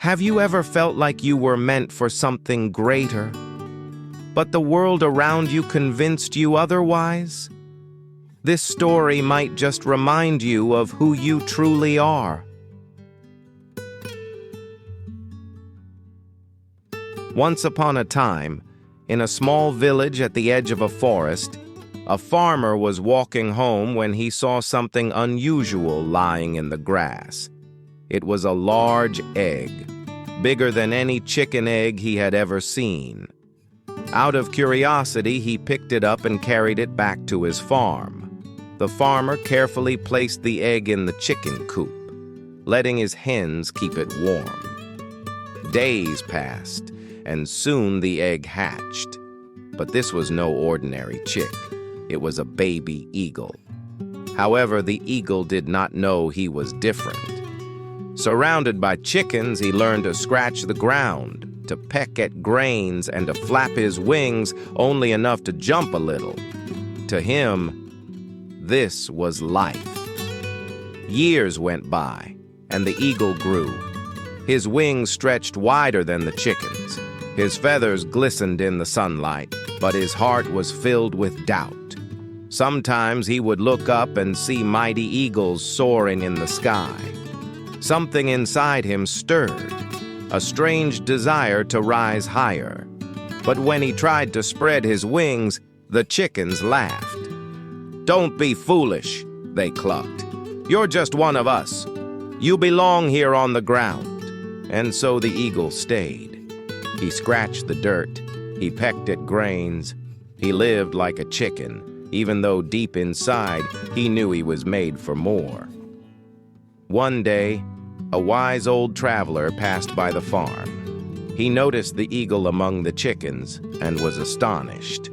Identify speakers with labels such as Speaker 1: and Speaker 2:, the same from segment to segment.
Speaker 1: Have you ever felt like you were meant for something greater, but the world around you convinced you otherwise? This story might just remind you of who you truly are. Once upon a time, in a small village at the edge of a forest, a farmer was walking home when he saw something unusual lying in the grass. It was a large egg, bigger than any chicken egg he had ever seen. Out of curiosity, he picked it up and carried it back to his farm. The farmer carefully placed the egg in the chicken coop, letting his hens keep it warm. Days passed, and soon the egg hatched. But this was no ordinary chick. It was a baby eagle. However, the eagle did not know he was different. Surrounded by chickens, he learned to scratch the ground, to peck at grains, and to flap his wings only enough to jump a little. To him, this was life. Years went by, and the eagle grew. His wings stretched wider than the chickens. His feathers glistened in the sunlight, but his heart was filled with doubt. Sometimes he would look up and see mighty eagles soaring in the sky. Something inside him stirred, a strange desire to rise higher. But when he tried to spread his wings, the chickens laughed. "Don't be foolish," they clucked. "You're just one of us. You belong here on the ground." And so the eagle stayed. He scratched the dirt. He pecked at grains. He lived like a chicken, even though deep inside he knew he was made for more. One day, a wise old traveler passed by the farm. He noticed the eagle among the chickens and was astonished.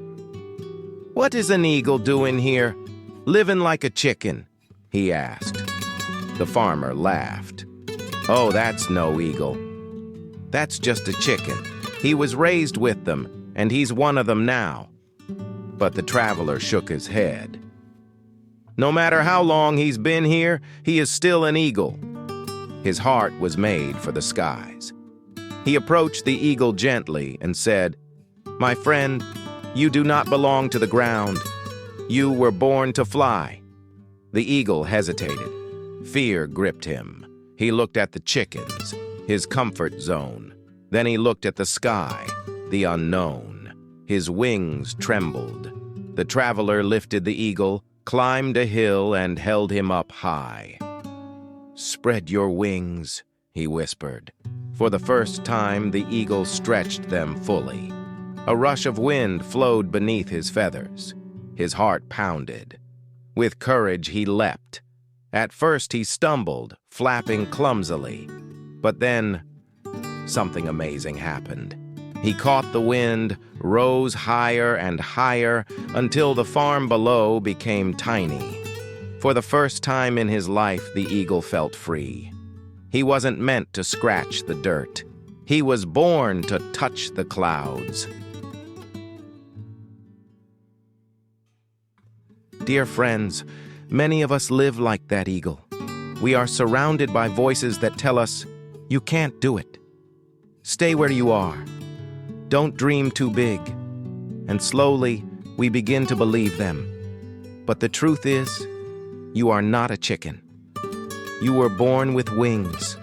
Speaker 1: "What is an eagle doing here, living like a chicken?" he asked. The farmer laughed. "Oh, that's no eagle. That's just a chicken. He was raised with them, and he's one of them now." But the traveler shook his head. "No matter how long he's been here, he is still an eagle." His heart was made for the skies. He approached the eagle gently and said, "My friend, you do not belong to the ground. You were born to fly." The eagle hesitated. Fear gripped him. He looked at the chickens, his comfort zone. Then he looked at the sky, the unknown. His wings trembled. The traveler lifted the eagle, climbed a hill, and held him up high. "Spread your wings," he whispered. For the first time, the eagle stretched them fully. A rush of wind flowed beneath his feathers. His heart pounded. With courage, he leapt. At first, he stumbled, flapping clumsily. But then, something amazing happened. He caught the wind, rose higher and higher, until the farm below became tiny. For the first time in his life, the eagle felt free. He wasn't meant to scratch the dirt. He was born to touch the clouds. Dear friends, many of us live like that eagle. We are surrounded by voices that tell us, "You can't do it. Stay where you are. Don't dream too big." And slowly, we begin to believe them. But the truth is, you are not a chicken. You were born with wings.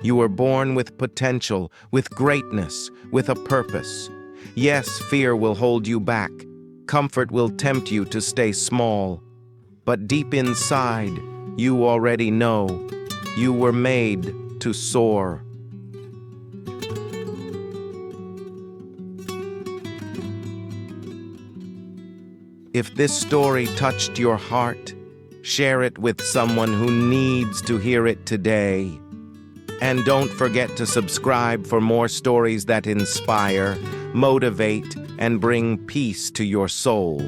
Speaker 1: You were born with potential, with greatness, with a purpose. Yes, fear will hold you back. Comfort will tempt you to stay small. But deep inside, you already know you were made to soar. If this story touched your heart, share it with someone who needs to hear it today. And don't forget to subscribe for more stories that inspire, motivate, and bring peace to your soul.